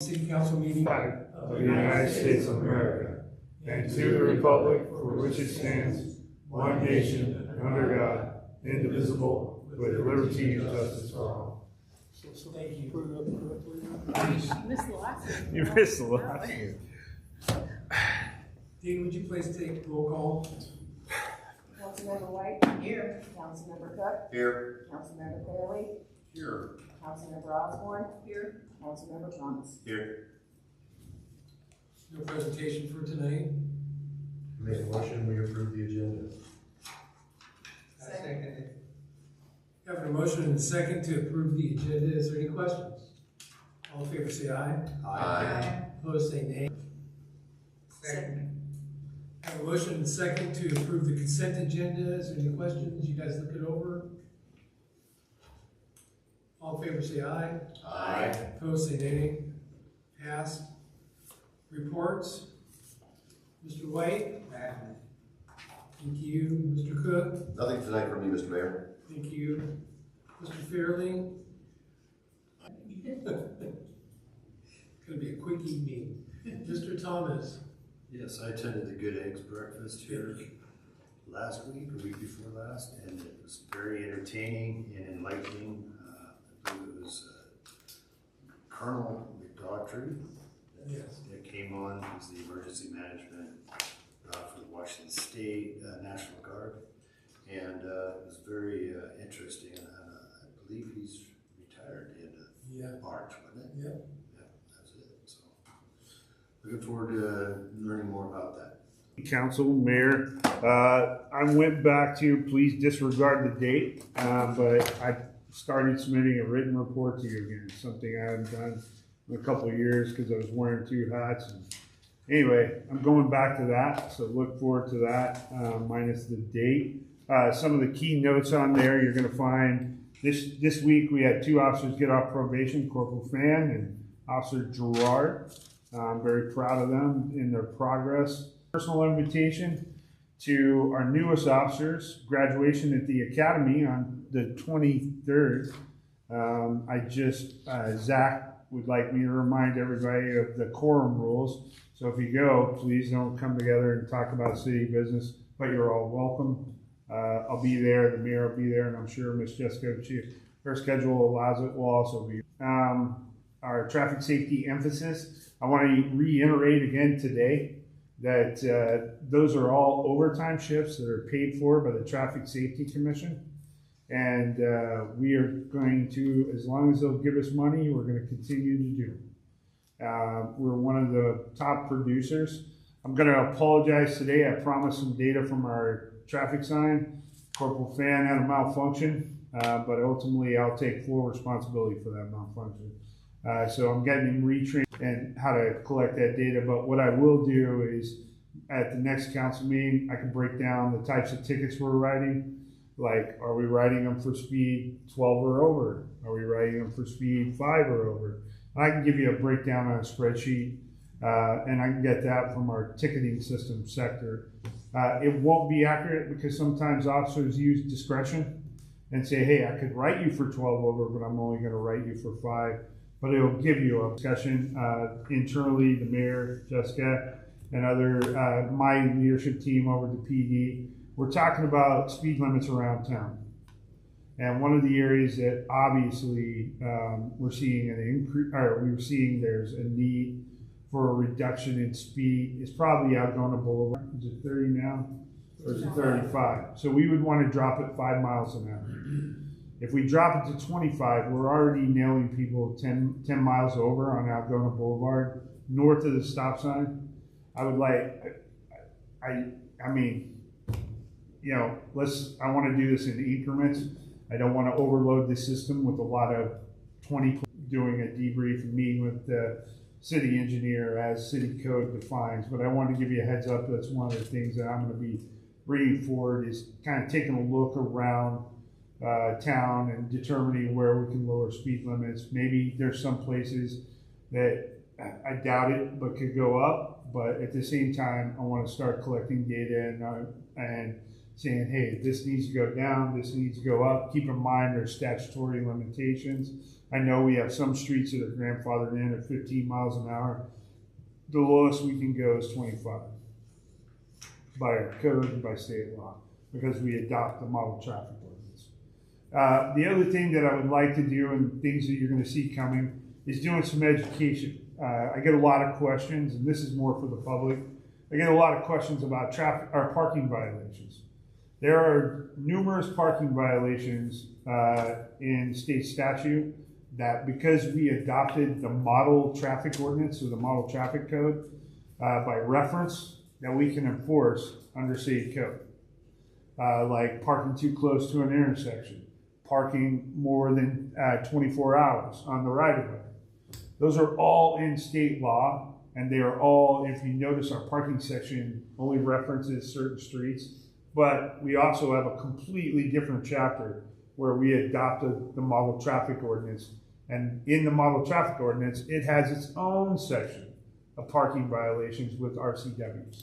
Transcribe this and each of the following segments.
City Council meeting of the United States of America, and to the republic for which it stands, one nation, under God, indivisible, with liberty and justice for all. So thank you. You missed the last one. You missed the last one. Dean, would you please take roll call? Councilmember White? Here. Councilmember Cook? Here. Councilmember Bailey? Here. Councilmember Osborne? Here. Councilmember Thomas? Here. No presentation for tonight. Make a motion, we approve the agenda. Second. Having a motion and a second to approve the agenda. Is there any questions? All in favor say aye. Aye. Opposed say nay. Second. Have a motion and a second to approve the consent agenda. Is there any questions? You guys look it over. All in favor say aye. Aye. Opposed say nay. Passed. Reports. Mr. White. Thank you. Mr. Cook. Nothing tonight from me, Mr. Mayor. Thank you. Mr. Fairley. Gonna be a quick evening. Mr. Thomas. Yes, I attended the Good Eggs breakfast here last week, or week before last, and it was very entertaining and enlightening. I believe it was Colonel McDaughtry that came on. He was the emergency management for the Washington State National Guard, and it was very interesting. And I believe he's retired in March, wasn't it? Yeah. Yeah, that's it. So looking forward to learning more about that. Council, Mayor, I went back to, please disregard the date, but I started submitting a written report to you again, something I haven't done in a couple of years because I was wearing two hats. And anyway, I'm going back to that, so look forward to that, minus the date. Some of the key notes on there, you're going to find this week we had two officers get off probation, Corporal Fan and Officer Gerard. I'm very proud of them in their progress. Personal invitation to our newest officers, graduation at the Academy on the 23rd. Zach would like me to remind everybody of the quorum rules. So if you go, please don't come together and talk about city business, but you're all welcome. I'll be there, the mayor will be there, and I'm sure Miss Jessica, if her schedule allows it, will also be. Our traffic safety emphasis, I want to reiterate again today that those are all overtime shifts that are paid for by the Traffic Safety Commission. And we are going to, as long as they'll give us money, we're going to continue to do. We're one of the top producers. I'm going to apologize today. I promised some data from our traffic sign. Corporal Fan had a malfunction, but ultimately I'll take full responsibility for that malfunction. So I'm getting him retrained and how to collect that data. But what I will do is at the next council meeting, I can break down the types of tickets we're writing. Like, are we writing them for speed 12 or over? Are we writing them for speed 5 or over? And I can give you a breakdown on a spreadsheet, and I can get that from our ticketing system sector. It won't be accurate because sometimes officers use discretion and say, hey, I could write you for 12 over, but I'm only going to write you for 5. But it'll give you a discussion internally, the mayor, Jessica, and other, my leadership team over at the PD. We're talking about speed limits around town. And one of the areas that obviously we're seeing an increase, or we're seeing there's a need for a reduction in speed is probably Algona Boulevard. Is it 30 now? Or is it 35? So we would want to drop it 5 miles an hour. If we drop it to 25, we're already nailing people 10 miles over on Algona Boulevard, north of the stop sign. I would like, I mean, you know, I want to do this in increments. I don't want to overload the system with a lot of 20 doing a debrief and meeting with the city engineer as city code defines. But I want to give you a heads up. That's one of the things that I'm going to be bringing forward is kind of taking a look around town and determining where we can lower speed limits. Maybe there's some places that I doubt it, but could go up. But at the same time, I want to start collecting data and saying, hey, this needs to go down, this needs to go up. Keep in mind there's statutory limitations I know we have some streets that are grandfathered in at 15 miles an hour. The lowest we can go is 25 by our code and by state law, because we adopt the model traffic ordinance. The other thing that I would like to do, and things that you're going to see coming, is doing some education. I get a lot of questions, and this is more for the public. I get a lot of questions about traffic or parking violations. There are numerous parking violations in state statute that, because we adopted the model traffic ordinance or the model traffic code by reference, that we can enforce under state code. Like parking too close to an intersection, parking more than 24 hours on the right of way. Those are all in state law, and they are all, if you notice, our parking section only references certain streets, but we also have a completely different chapter where we adopted the model traffic ordinance. And in the model traffic ordinance, it has its own section of parking violations with RCWs.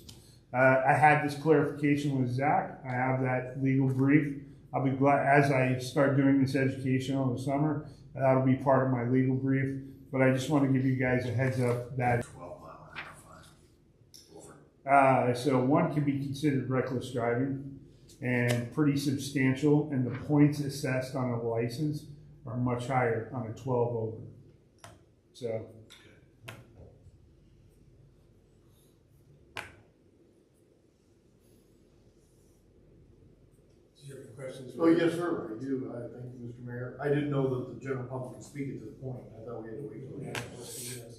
I had this clarification with Zach. I have that legal brief. I'll be glad, as I start doing this education over the summer, that'll be part of my legal brief. But I just want to give you guys a heads up that 12 mile an hour fine. Over. so one can be considered reckless driving and pretty substantial, and the points assessed on a license are much higher on a 12 over. So. Do you have any questions? Oh, yes, sir, I do. Thank you, Mr. Mayor. I didn't know that the general public could speak at this point. I thought we had to wait till the end.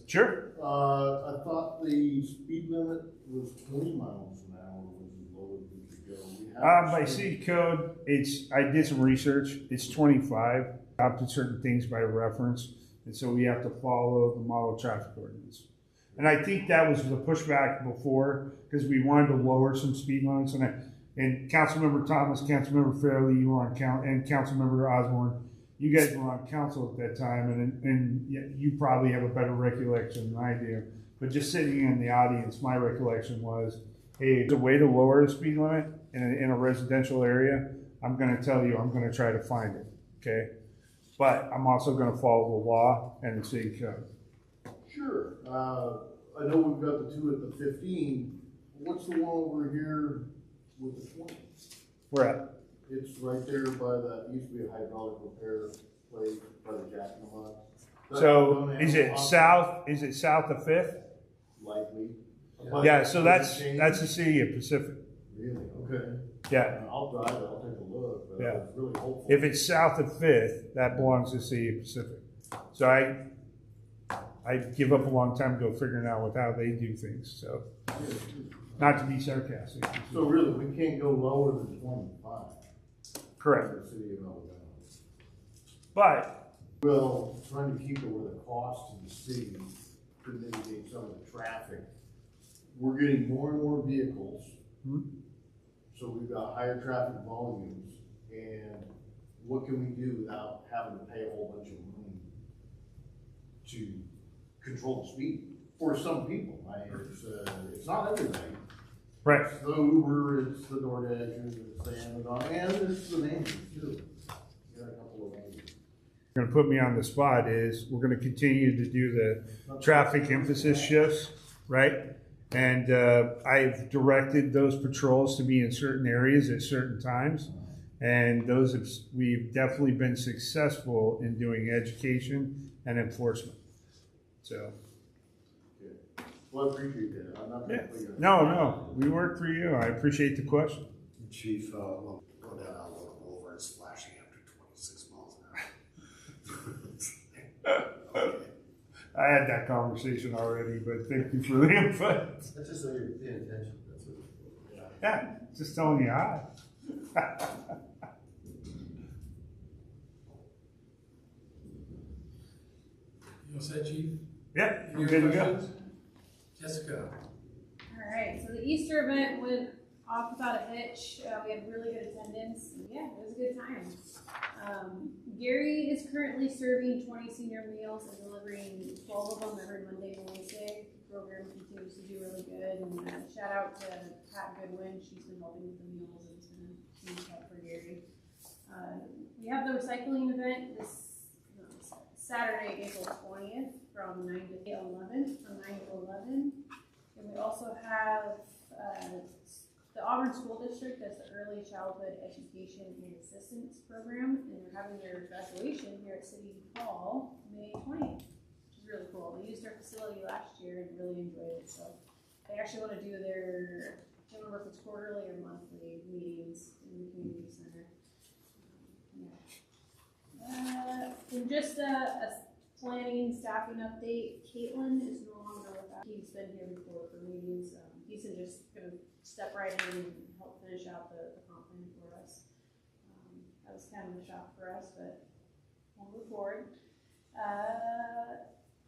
Sure. I thought the speed limit was 20 miles an hour was as low as we could go. We have By city code, I did some research. It's 25. Adopted certain things by reference, and so we have to follow the model traffic ordinance. And I think that was the pushback before, because we wanted to lower some speed limits. And Councilmember Thomas, Councilmember Fairley, you were on and Councilmember Osborne, you guys were on council at that time, and you probably have a better recollection than I do. But just sitting in the audience, my recollection was, hey, the way to lower the speed limit in a residential area, I'm going to tell you, I'm going to try to find it, okay? But I'm also going to follow the law and the city code. Sure. I know we've got the two at the 15. What's the one over here with the 20? Where at? It's right there by that, used to be a hydraulic repair place by the Jack in the Box. So is it south? Is it south of 5th? Likely. Yeah. So Does that's it change? the city of Pacific. Really? Okay. Yeah. I'll drive it, I'll take a look, but Yeah. I was really hopeful. If it's south of 5th, that belongs to the city of Pacific. So I give up a long time ago figuring out how they do things. So not to be sarcastic. So really, we can't go lower than 25. Correct. For the city of Algona. But Well, trying to keep it with a cost to the city to mitigate some of the traffic. We're getting more and more vehicles. So we've got higher traffic volumes, and what can we do without having to pay a whole bunch of money to control the speed? For some people, it's not everybody. right. It's the Uber, it's the DoorDash, it's the Amazon, and it's the neighbors too. Got a couple of neighbors. Going to put me on the spot is we're going to continue to do the traffic emphasis shifts, right? And I've directed those patrols to be in certain areas at certain times. And we've definitely been successful in doing education and enforcement. So. Well, I appreciate that. I'm not gonna put you on- No, we work for you. I appreciate the question. Chief, we'll go down Algona Boulevard, it's flashing after 26 miles an hour. Okay. I had that conversation already, but thank you for the input. That's just so you're paying attention, that's what. Yeah, just telling you hi. You all set, Chief? Yeah, Any we're good to other go. questions? Jessica? All right, so the Easter event went off without a hitch. We had really good attendance. Yeah, it was a good time. Gary is currently serving 20 senior meals and delivering 12 of them every Monday and Wednesday. The program continues to do really good. And shout out to Pat Goodwin. She's been helping with the meals and it's been a huge help for Gary. We have the recycling event this Saturday, April 20th from 9 to 11, from 9 to 11. And we also have the Auburn School District as the Early Childhood Education and Assistance Program, and they're having their graduation here at City Hall May 20th, which is really cool. They used our facility last year and really enjoyed it, so they actually want to do their, I can't remember if it's quarterly or monthly meetings in the community center. And just a planning staffing update, Caitlin is no longer with us. He's been here before for meetings. He's just going to step right in and help finish out the comp plan for us. That was kind of a shock for us, but we'll move forward.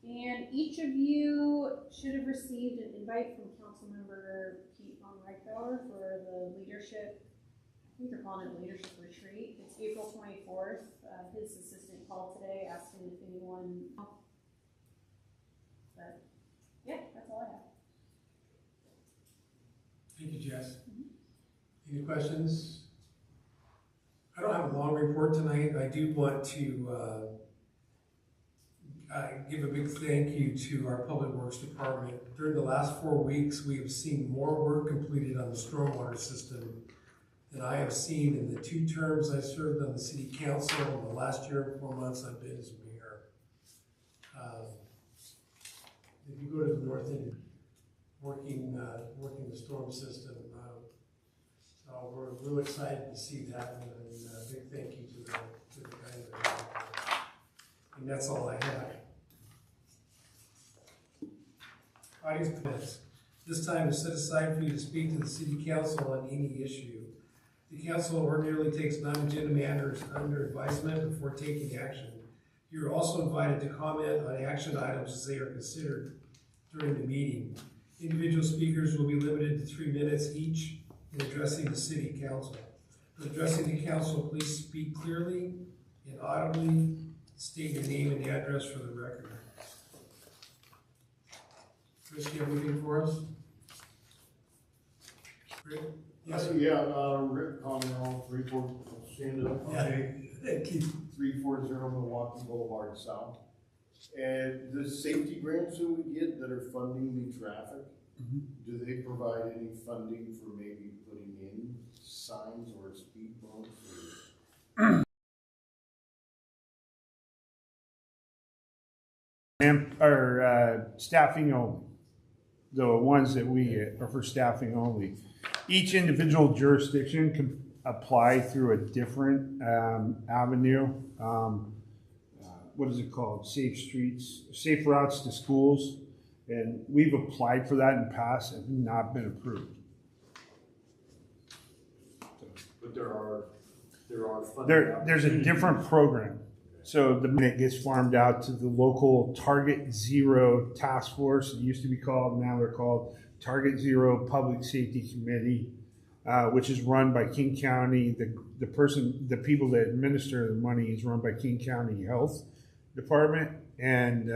And each of you should have received an invite from Councilmember Pete von Reichbauer for the leadership, I think they're calling it a leadership retreat. It's April 24th. His assistant called today asking if anyone, but yeah, that's all I have. Thank you, Jess. Any questions? I don't have a long report tonight. I do want to give a big thank you to our Public Works Department. During the last 4 weeks, we have seen more work completed on the stormwater system than I have seen in the 2 terms I served on the city council and the last year and 4 months I've been as mayor. If you go to the north end, working the storm system, so we're real excited to see that, and a big thank you to the guys that are out there. And that's all I have. Audience comments. This time is set aside for you to speak to the city council on any issue. The council ordinarily takes non-agenda matters under advisement before taking action. You are also invited to comment on action items as they are considered during the meeting. Individual speakers will be limited to 3 minutes each in addressing the city council. When addressing the council, please speak clearly and audibly. State your name and address for the record. Chris, do you have anything for us? Rick? Yes, sir. Rick Conwell, 340, stand up. Okay. Thank you. 340 Milwaukee Boulevard South. And the safety grants that we get that are funding the traffic, do they provide any funding for maybe putting in signs or speed bumps? Staffing only. The ones that we get are for staffing only. Each individual jurisdiction can apply through a different avenue. What is it called? Safe routes to schools. And we've applied for that in the past and not been approved. But there are funding. There's a different program. So the minute gets farmed out to the local Target Zero Task Force, it used to be called, now they're called Target Zero Public Safety Committee, which is run by King County. The people that administer the money is run by King County Health Department, and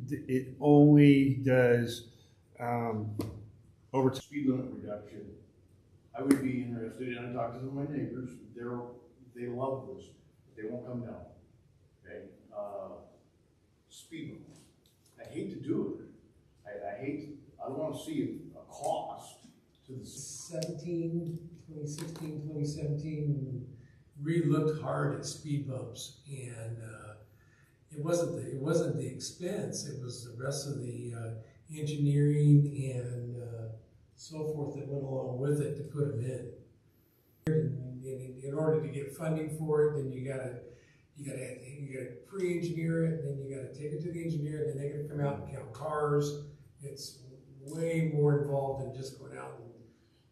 it only does over speed limit reduction. I would be interested, and I talked to some of my neighbors. They love this. They won't come down. Okay, speed limits. I hate to do it. I don't want to see a cost to the 2016, 2017, re-looked hard at speed bumps, and it wasn't the expense. It was the rest of the engineering and so forth that went along with it to put them in. And in order to get funding for it, then you gotta pre-engineer it, and then you gotta take it to the engineer, and then they're gonna come out and count cars. It's way more involved than just going out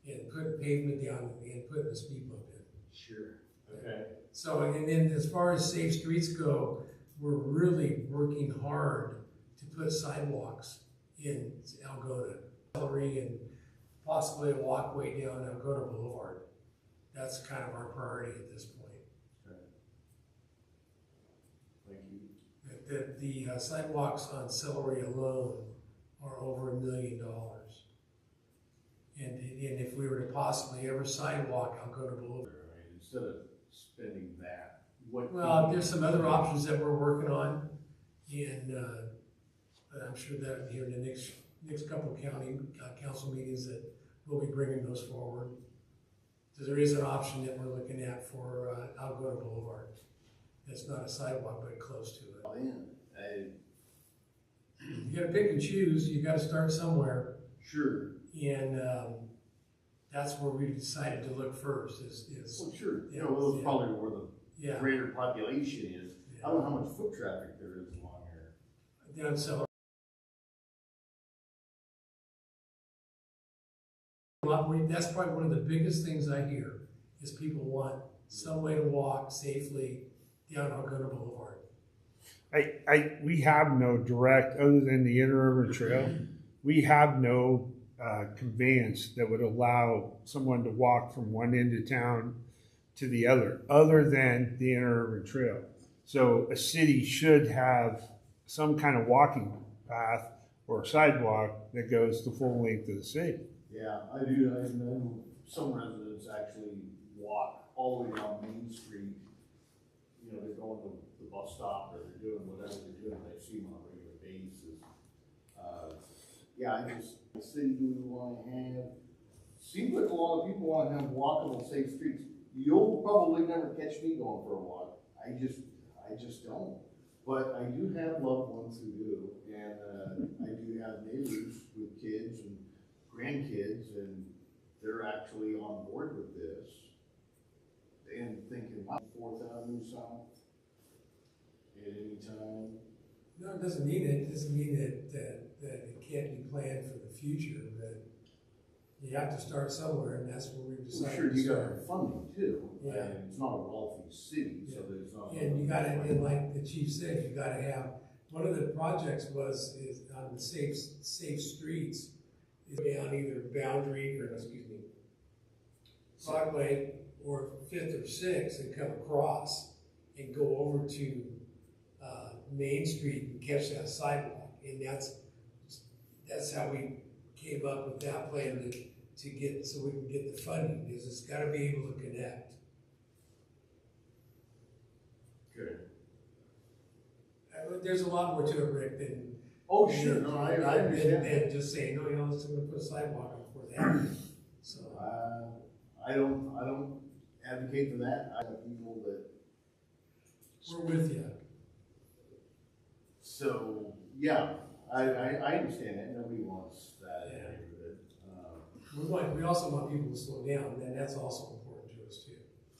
and putting pavement down and putting a speed bump in. Sure. Okay. So, and then as far as safe streets go, we're really working hard to put sidewalks in Algona, and possibly a walkway down Algona Boulevard. That's kind of our priority at this point. Thank you. The sidewalks on Celery alone are over $1 million. And if we were to possibly ever sidewalk Algona Boulevard. Instead of spending that, what? Well, there's some other options that we're working on. And, I'm sure that here in the next couple of county council meetings that we'll be bringing those forward. So there is an option that we're looking at for, Algona Boulevard. It's not a sidewalk, but close to it. You gotta pick and choose, you gotta start somewhere. Sure. And, that's where we decided to look first is, Well, sure, Yeah, that's yeah. probably where the yeah. greater population is. I don't know how much foot traffic there is along here. Down so. That's probably one of the biggest things I hear, is people want some way to walk safely down Algona Boulevard. We have no direct, other than the interurban trail, we have no conveyance that would allow someone to walk from one end of town to the other than the interurban trail. So a city should have some kind of walking path or sidewalk that goes the full length of the city. Yeah, I do, I know some residents actually walk all the way down Main Street. You know, they're going to the bus stop or they're doing whatever they're doing, I see them on a regular basis. The city do want to have, seems like a lot of people want to have walkable, safe streets. You'll probably never catch me going for a walk. I just don't. But I do have loved ones who do, and I do have neighbors with kids and grandkids, and they're actually on board with this and thinking, wow, 4th Avenue South at any time. No, it doesn't mean it, doesn't mean that it can't be planned for the future, but you have to start somewhere, and that's where we've Well, decided sure, to you got start. our funding too. Yeah. And it's not a wealthy city, so there's not. And you gotta, and like the chief said, you gotta have, one of the projects is on the safe streets, is down either Boundary, or excuse me, Broadway, or 5th or 6th, and come across and go over to, Main Street and catch that sidewalk. And that's how we came up with that plan to get, so we can get the funding, because it's gotta be able to connect. Good. There's a lot more to it, Rick, than. Oh, sure, no, I understand. Than just saying, no, let's gonna put a sidewalk on 4th Avenue. So, I don't advocate for that. I have people that, we're with you. so, yeah, I understand that. Nobody wants that in Yeah. the neighborhood. We also want people to slow down, and that's also important to us too.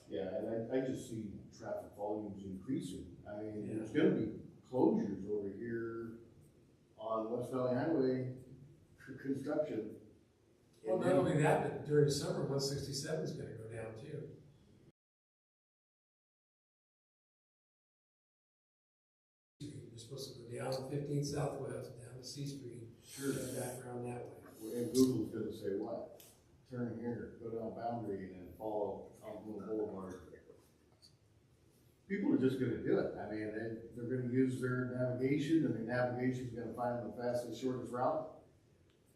Yeah, and I just see traffic volumes increasing. I mean, Yeah. there's gonna be closures over here on West Valley Highway for construction. Well, not only that, but during the summer, 167 is gonna go down too. You're supposed to go down 15 Southwest, down to C Street, Sure. and back around that way. And Google's gonna say what? Turn here, go down Boundary, and then follow Algona Boulevard. People are just gonna do it. I mean, they're gonna use their navigation, and their navigation's gonna find the fastest, shortest route.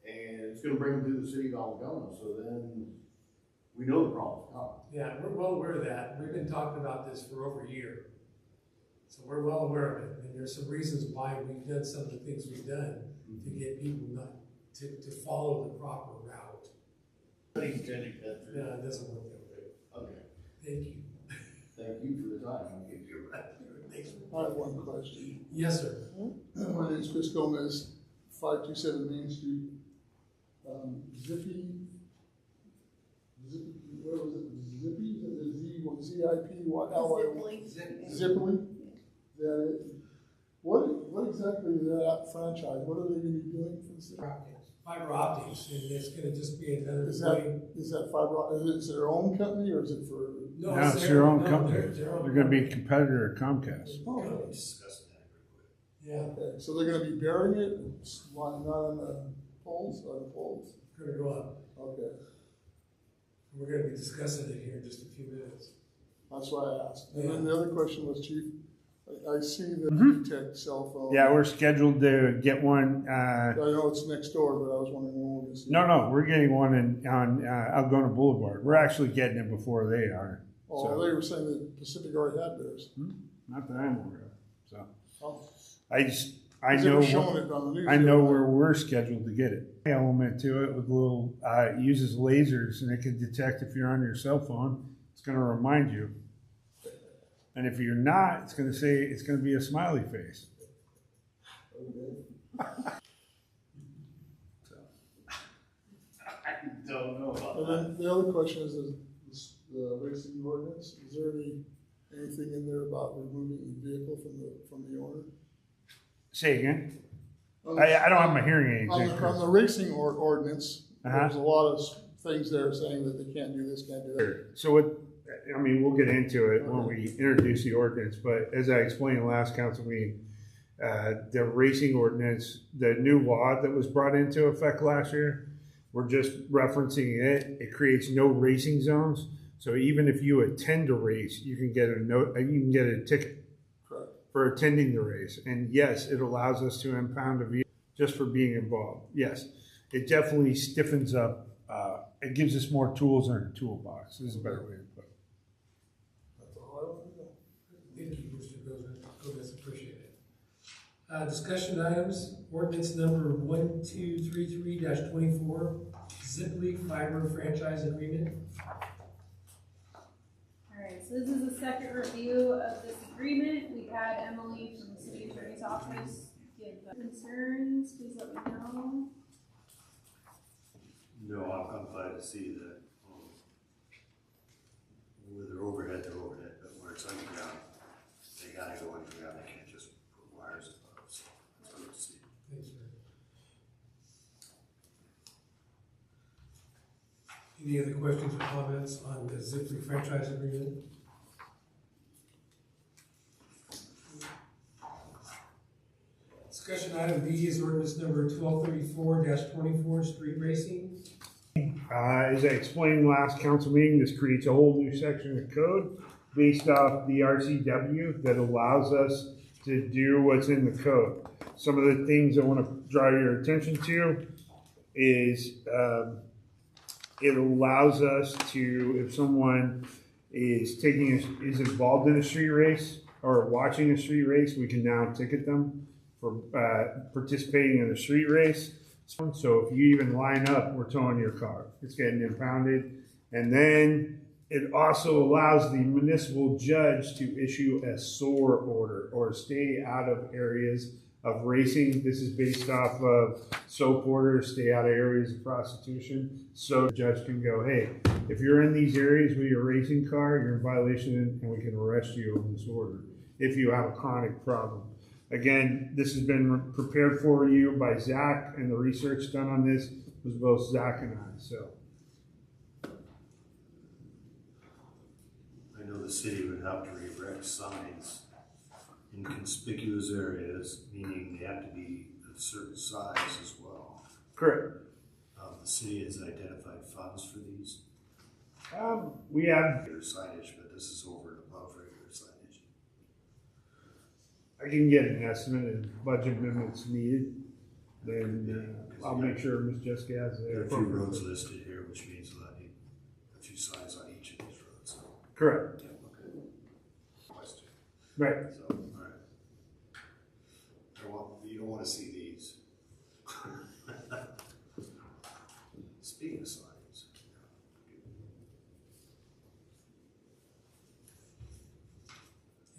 And it's gonna bring them through the city of Algona, so then we know the problem's coming. Yeah, we're well aware of that. We've been talking about this for over a year. So we're well aware of it, and there's some reasons why we've done some of the things we've done to get people not, to follow the proper route. No, it doesn't work that way. Okay, Thank you. thank you for the time. You're right. Thanks. I have one question. Yes, sir. My name is Chris Gomez, 527 Main Street. Where was it? Zippy? Z-I-P-Y-L-Y? Zipply? Is that it? What exactly is that franchise? What are they gonna be doing for the city? Fiber optics, and it's gonna just be another Is way. that fiber, is it their own company or is it for? No, it's their own company. Their own They're gonna be a competitor of Comcast. Oh, company. Discussing that real quick. Yeah, okay. So they're gonna be burying it, not on the poles, or the poles? gonna go up. Okay, We're gonna be discussing it here in just a few minutes. that's why I asked. And then Yeah. the other question was, Chief, I see the Mhm. tech cell phone. Yeah, we're scheduled to get one, I know it's next door, but I was wondering when we're gonna see. no, we're getting one on Algona Boulevard. We're actually getting it before they are. Oh, So- they were saying that Pacific already had theirs. Not that I'm aware of, so. Oh, I Because they know, were showing it on the news. I know where we're scheduled to get it. Element to it with little, it uses lasers and it can detect if you're on your cell phone. It's gonna remind you. And if you're not, it's gonna say, it's gonna be a smiley face. I don't know about And then the other question is the racing ordinance, is there anything in there about removing the vehicle from the owner? Say again? On I don't have my hearing aids. On in, the, Chris. on the racing ordinance, Uh-huh. there's a lot of things there saying that they can't do this, can't do that. So what, I mean, we'll get into it when we introduce the ordinance, but as I explained last council meeting, the racing ordinance, the new law that was brought into effect last year, we're just referencing it. It creates no racing zones. So even if you attend a race, you can get you can get a ticket Correct. for attending the race. And yes, it allows us to impound a vehicle just for being involved. Yes, it definitely stiffens up. It gives us more tools in our toolbox. This is a better way to put it. That's all I want to know. Thank you, Mr. Gomez, appreciate it. Discussion items, ordinance number 1233-24, Zipley Fiber Franchise Agreement. Alright, so this is the second review of this agreement. We had Emily from the city attorney's office give concerns, please let me know. No, I'm glad to see that, with their overhead, but where it's underground, they gotta go underground, they can't just put wires above, so it's good to see. Thanks, sir. Any other questions or comments on the Zipley franchise agreement? Discussion item B is ordinance number 1234-24, street racing. As I explained last council meeting, this creates a whole new section of code based off the RCW that allows us to do what's in the code. Some of the things I want to draw your attention to is it allows us to, if someone is is involved in a street race or watching a street race, we can now ticket them for participating in a street race. So if you even line up, we're towing your car. It's getting impounded. And then it also allows the municipal judge to issue a SOAR order or stay out of areas of racing. This is based off of soap orders, stay out of areas of prostitution. So the judge can go, hey, if you're in these areas with your racing car, you're in violation and we can arrest you on this order if you have a chronic problem. Again, this has been prepared for you by Zach, and the research done on this was both Zach and I, so. I know the city would have to erect signs in conspicuous areas, meaning they have to be of a certain size as well. Correct. The city has identified funds for these. We have, Regular signage, but this is over and above regular signage. I can get an estimate and budget amendments needed. Then I'll make sure Ms. Jessica has There are the a few roads listed here, which means they'll need a few signs on each of these roads. Correct. Yeah, okay. Question. Right. So, all right. You don't want to see these. Speaking of signs.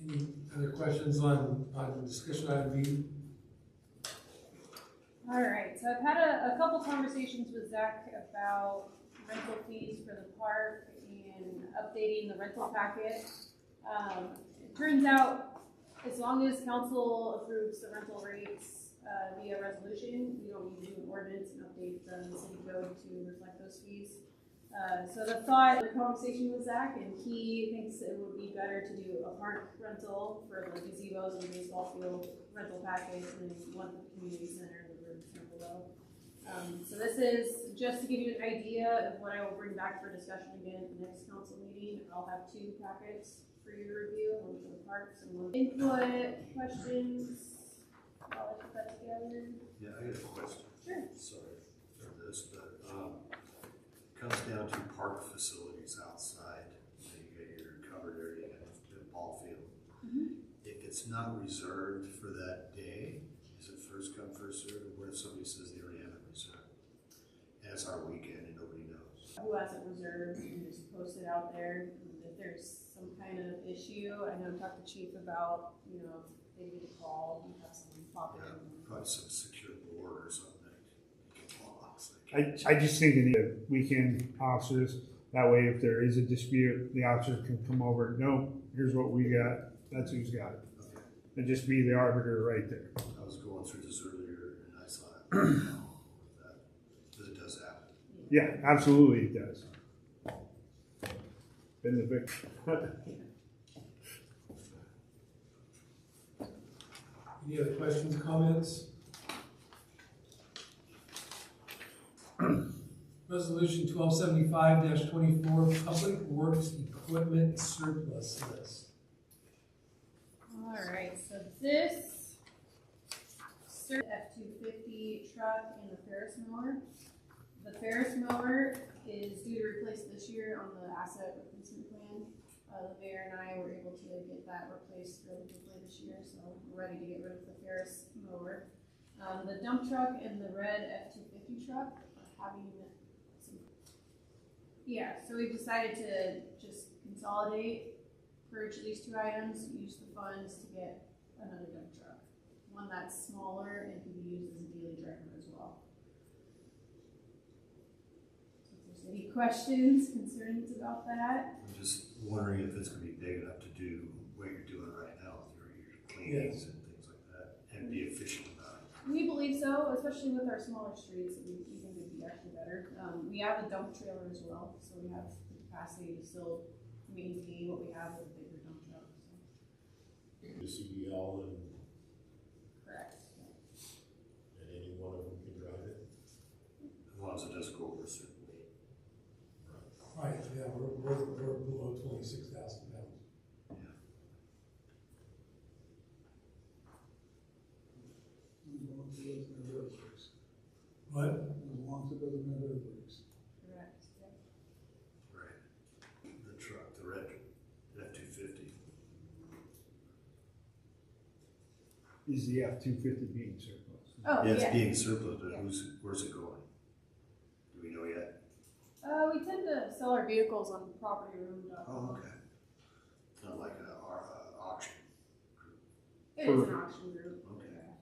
Any other questions on discussion item B? Alright, so I've had a couple conversations with Zach about rental fees for the park and updating the rental packet. It turns out, as long as council approves the rental rates via resolution, we don't need to do an ordinance and update the city code to reflect those fees. So the conversation with Zach, and he thinks it would be better to do a park rental for the gazebos and the baseball field rental package, and then one for the community center and the room below. So this is just to give you an idea of what I will bring back for discussion again at the next council meeting. I'll have 2 packets for you to review, one for the parks and one input, questions. I'll put that together. Yeah, I got a question. Sure. Sorry for this, but comes down to park facilities outside. You got your covered area, you got the ball field. Mm-hmm. If it's not reserved for that day, reserved, what if somebody says they already have it reserved? And it's our weekend and nobody knows. Who has it reserved, you can just post it out there. If there's some kind of issue, I know talk to chief about, you know, if they need to call, you have someone pop Yeah, in. probably some secure board or something that you can lock. I just think we need weekend officers. That way, if there is a dispute, the officer can come over. No, here's what we got. That's who's got it. Okay. And just be the arbiter right there. I was going through this earlier and I saw it. Because it does happen. Yeah, absolutely, it does. Been the victim. Any other questions, comments? Resolution 1275-24, Public Works Equipment Surplus List. Alright, so this F-250 truck and the Ferris mower. The Ferris mower is due to replace this year on the asset replacement plan. The mayor and I were able to get that replaced really quickly this year, so we're ready to get rid of the Ferris mower. The dump truck and the red F-250 truck are having some. Yeah, so we decided to just consolidate, purge these two items, use the funds to get another dump truck. One that's smaller and can be used as a daily driver as well. So if there's any questions, concerns about that? I'm just wondering if it's gonna be big enough to do what you're doing right now with your cleanings and things like that, and be efficient about it. We believe so, especially with our smaller streets, we think it'd be actually better. We have a dump trailer as well, so we have the capacity to still maintain what we have with a bigger dump truck, so. The CDL and Correct. any one of them can drive it. As long as it doesn't go over a certain weight. Right, yeah, we're below 26,000 pounds. Yeah. What? As long as it doesn't have air brakes. Correct, yeah. Right. The truck, the red F-250. Is the F-250 being surplus? Oh, Yeah, yeah. it's being surplus, but Yeah. where's it going? Do we know yet? We tend to sell our vehicles on propertyroom.com. Oh, okay. Not like an auction. It is an auction group. Okay. Yeah.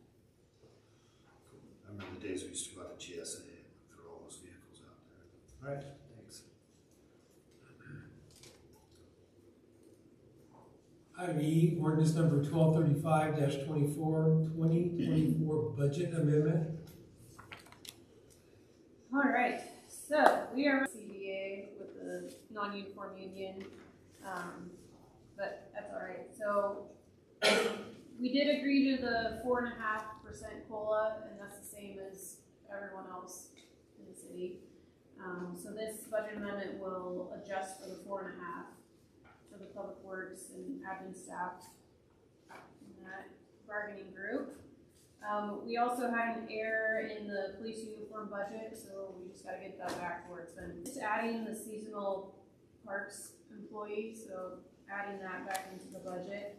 Cool. I remember the days we used to go out to GSA and throw all those vehicles out there. All right, thanks. Item E, ordinance number 1235-24, 2024 budget amendment. All right, so we are CBA with the non-uniform union, but that's all right. So we did agree to the 4.5% COLA, and that's the same as everyone else in the city. So this budget amendment will adjust for the 4.5 for the public works and admin staff in that bargaining group. We also had an error in the police uniform budget, so we just gotta get that back where it's been. Just adding the seasonal parks employee, so adding that back into the budget.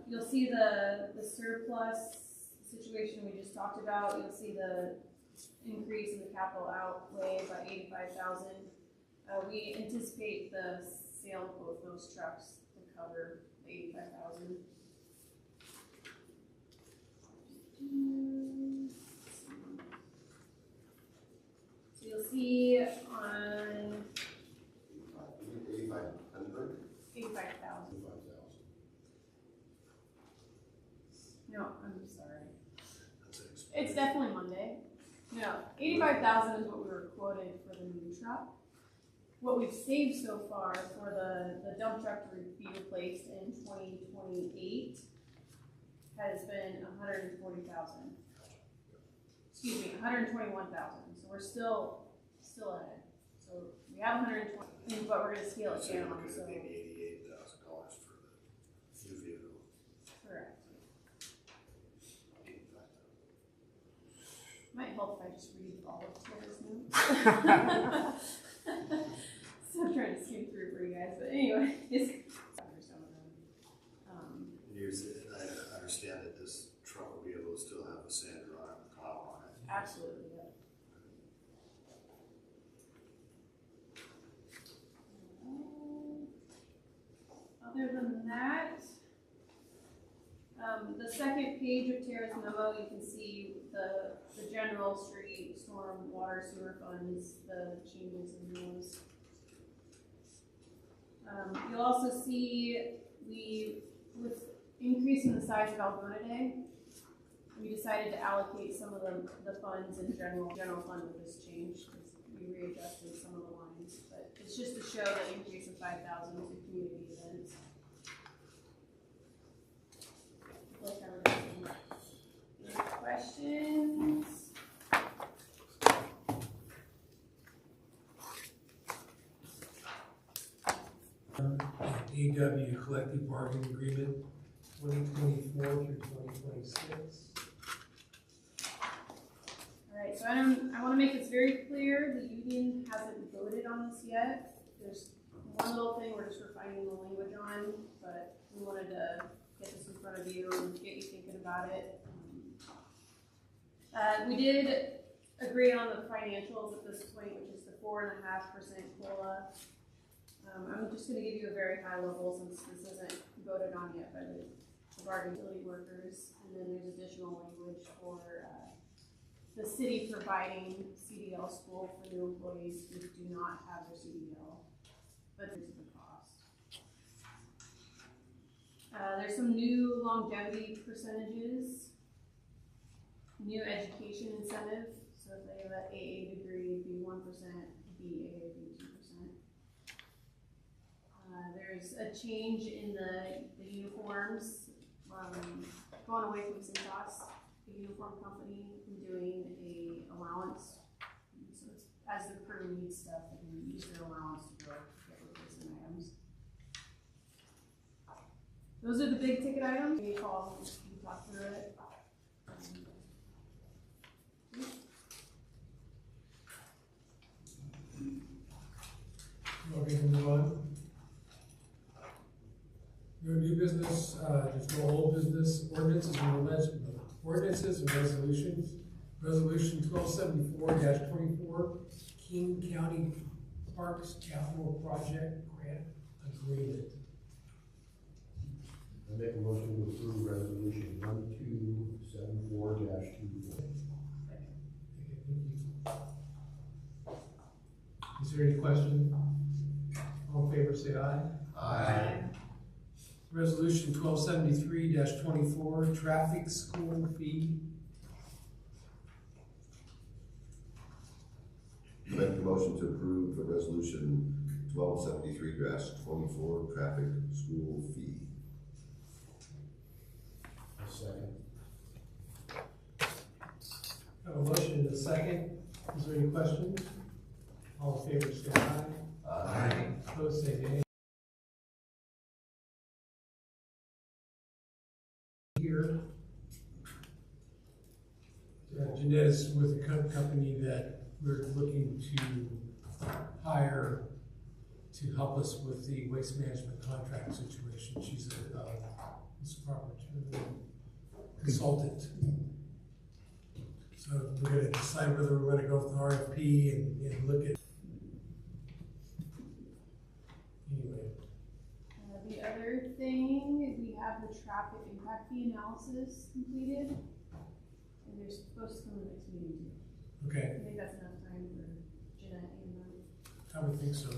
You'll see the surplus situation we just talked about. You'll see the increase in the capital outlay by 85,000. We anticipate the sale of both those trucks to cover the 85,000. So you'll see on 8,500? 85,000. 5,000. No, I'm sorry. That's it. It's definitely Monday. No, 85,000 is what we were quoted for the new truck. What we've saved so far for the dump truck to be replaced in 2028 has been 140,000. Excuse me, 121,000. So we're still ahead. So we have 120, but we're gonna scale it So you're down. looking So at maybe $88,000 for the new vehicle. correct. 85,000. Might help if I just read all of Tara's notes. So I'm trying to skim through for you guys, but anyway, it's some of them. And I understand that this truck will be able Absolutely, yep. Other than that, the second page of Tara's memo, you can see the general street, storm, water, sewer funds, the changes in those. You'll also see with increasing the size of Algona Day, we decided to allocate some of the funds in general fund with this change, because we readjusted some of the lines, but it's just to show the increase of 5,000 to community events. Any questions? AW collective bargaining agreement, 2024 through 2026. Alright, so I want to make this very clear, the union hasn't voted on this yet. There's one little thing we're just refining the language on, but we wanted to get this in front of you and get you thinking about it. We did agree on the financials at this point, which is the 4.5% COLA. I'm just going to give you a very high level since this isn't voted on yet by the bargaining utility workers, and then there's additional language for the city providing CDL school for new employees who do not have their CDL, but there's the cost. There's some new longevity percentages, new education incentive. So if they have an AA degree, it'd be 1%, BA would be 2%. There's a change in the uniforms, going away from Cintas, the uniform company, and doing a allowance. So it's, as the crew needs stuff, they can use their allowance to go get replacement items. Those are the big ticket items. You call, you talk through it. Okay, move on. No new business, there's no old business, ordinances and resolutions. Resolution 1274-24, King County Parks Capital Project Grant Agreement. I make a motion to approve resolution 1274-24. Is there any question? All in favor, say aye. Aye. Resolution 1273-24, traffic school fee. I make the motion to approve the resolution 1273-24, traffic school fee. Second. Have a motion and a second. Is there any questions? All in favor, say aye. Aye. Opposed, say nay. Here, Jeanette's with a company that we're looking to hire to help us with the waste management contract situation. She's a what's the proper term? Consultant. So we're going to decide whether we're going to go with the RFP and look at. Anyway. The other thing, we have the traffic impact fee analysis completed, and they're supposed to come in the next meeting too. Okay, I think that's enough time for Jeanette and I would think so.